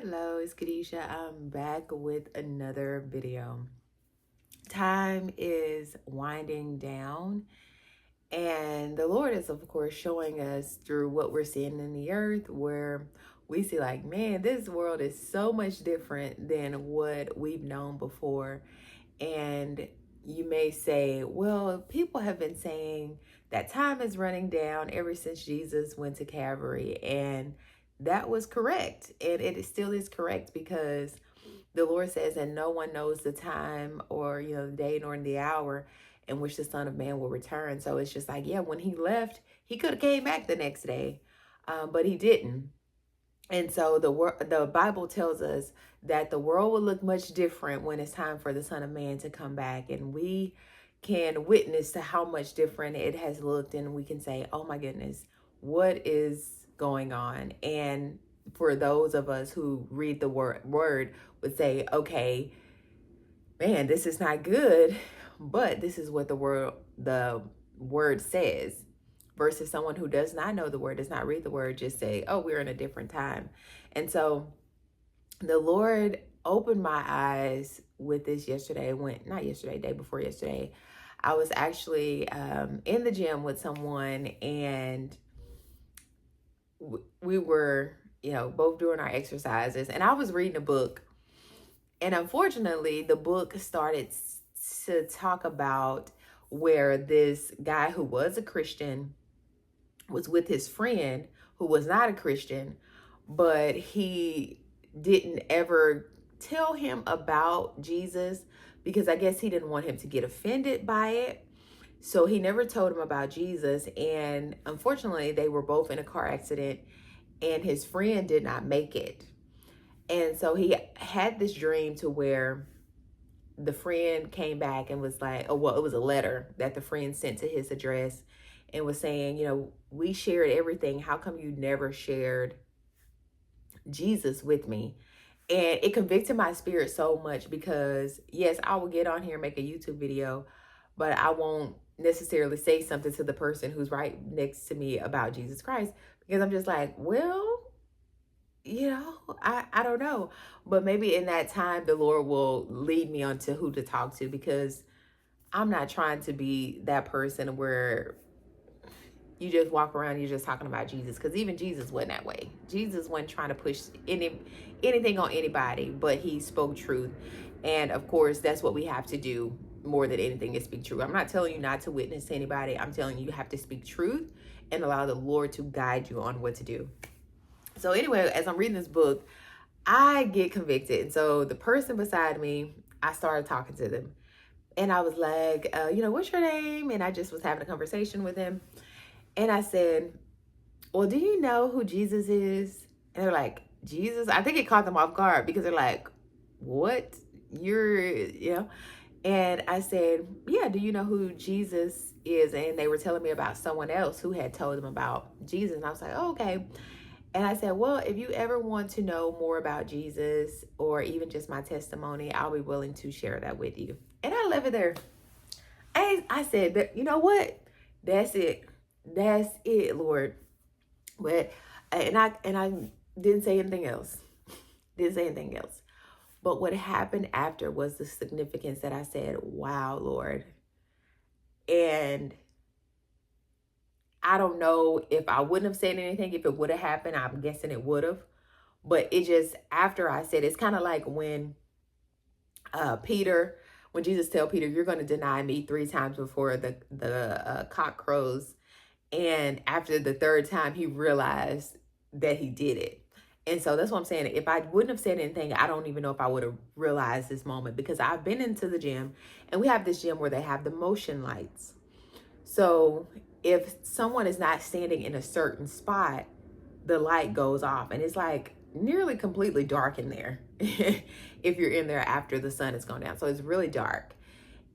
Hello, it's Kadesha. I'm back with another video. Time is winding down, and the Lord is, of course, showing us through what we're seeing in the earth, where we see, like, man, this world is so much different than what we've known before. And you may say, well, people have been saying that time is running down ever since Jesus went to Calvary. And that was correct. And still is correct because the Lord says that no one knows the time or, the day nor the hour in which the Son of Man will return. So it's just like, yeah, when he left, he could have came back the next day, but he didn't. And so the Bible tells us that the world will look much different when it's time for the Son of Man to come back. And we can witness to how much different it has looked. And we can say, oh my goodness, what is going on? And for those of us who read the word would say, okay, man, this is not good, but this is what the word says, versus someone who does not know the word, does not read the word, just say, oh, we're in a different time. And so the Lord opened my eyes with this yesterday. Not yesterday, day before yesterday. I was actually in the gym with someone, and we were, both doing our exercises, and I was reading a book. And unfortunately, the book started to talk about where this guy who was a Christian was with his friend who was not a Christian, but he didn't ever tell him about Jesus because I guess he didn't want him to get offended by it. So he never told him about Jesus. And unfortunately, they were both in a car accident, and his friend did not make it. And so he had this dream to where the friend came back and was like, it was a letter that the friend sent to his address and was saying, we shared everything. How come you never shared Jesus with me? And it convicted my spirit so much because, yes, I will get on here and make a YouTube video, but I won't necessarily say something to the person who's right next to me about Jesus Christ, because I'm just like, well, I don't know. But maybe in that time, the Lord will lead me on to who to talk to, because I'm not trying to be that person where you just walk around, you're just talking about Jesus, because even Jesus wasn't that way. Jesus wasn't trying to push anything on anybody, but he spoke truth. And of course, that's what we have to do more than anything, is speak truth. I'm not telling you not to witness to anybody. I'm telling you have to speak truth and allow the Lord to guide you on what to do. So anyway, as I'm reading this book, I get convicted. And so the person beside me, I started talking to them. And I was like, what's your name? And I just was having a conversation with him. And I said, well, do you know who Jesus is? And they're like, Jesus? I think it caught them off guard because they're like, what? And I said, yeah, do you know who Jesus is? And they were telling me about someone else who had told them about Jesus. And I was like, oh, okay. And I said, well, if you ever want to know more about Jesus or even just my testimony, I'll be willing to share that with you. And I left it there. I said, you know what? That's it. That's it, Lord. But and I didn't say anything else. But what happened after was the significance that I said, wow, Lord. And I don't know if I wouldn't have said anything if it would have happened. I'm guessing it would have. But it just, after I said, it's kind of like when when Jesus told Peter, you're going to deny me 3 times before the cock crows. And after the 3rd time, he realized that he did it. And so that's what I'm saying. If I wouldn't have said anything, I don't even know if I would have realized this moment, because I've been into the gym, and we have this gym where they have the motion lights. So if someone is not standing in a certain spot, the light goes off, and it's like nearly completely dark in there if you're in there after the sun has gone down. So it's really dark.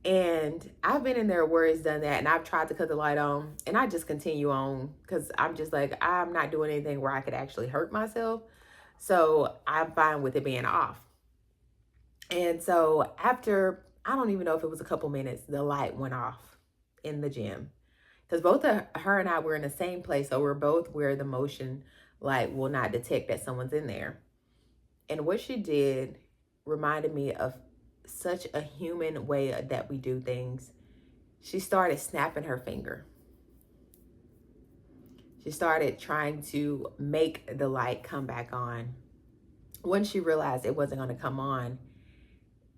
And I've been in there where it's done that, and I've tried to cut the light on, and I just continue on because I'm just like, I'm not doing anything where I could actually hurt myself. So I'm fine with it being off. And so after, I don't even know if it was a couple minutes, the light went off in the gym, because both her and I were in the same place. So we're both where the motion light will not detect that someone's in there. And what she did reminded me of such a human way that we do things. She started snapping her finger. She started trying to make the light come back on. When she realized it wasn't going to come on,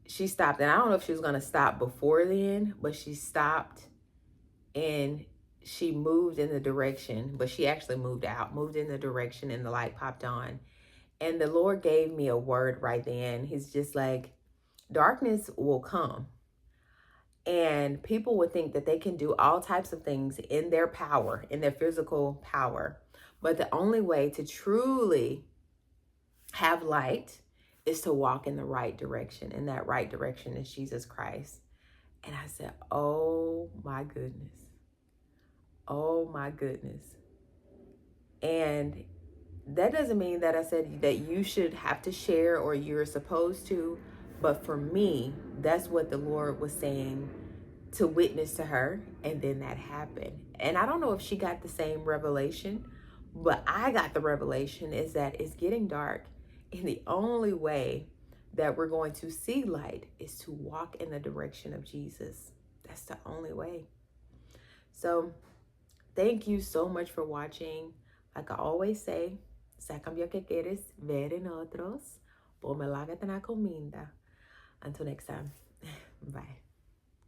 she stopped. And I don't know if she was going to stop before then, but she stopped and she moved in the direction, but she actually moved in the direction, and the light popped on. And the Lord gave me a word right then. He's just like, darkness will come. And people would think that they can do all types of things in their power, in their physical power. But the only way to truly have light is to walk in the right direction. And that right direction is Jesus Christ. And I said, oh my goodness. Oh my goodness. And that doesn't mean that I said that you should have to share or you're supposed to. But for me, that's what the Lord was saying to witness to her. And then that happened. And I don't know if she got the same revelation, but I got the revelation is that it's getting dark. And the only way that we're going to see light is to walk in the direction of Jesus. That's the only way. So thank you so much for watching. Like I always say, sa cambio que quieres ver en otros, ponme la comida. Until next time, bye.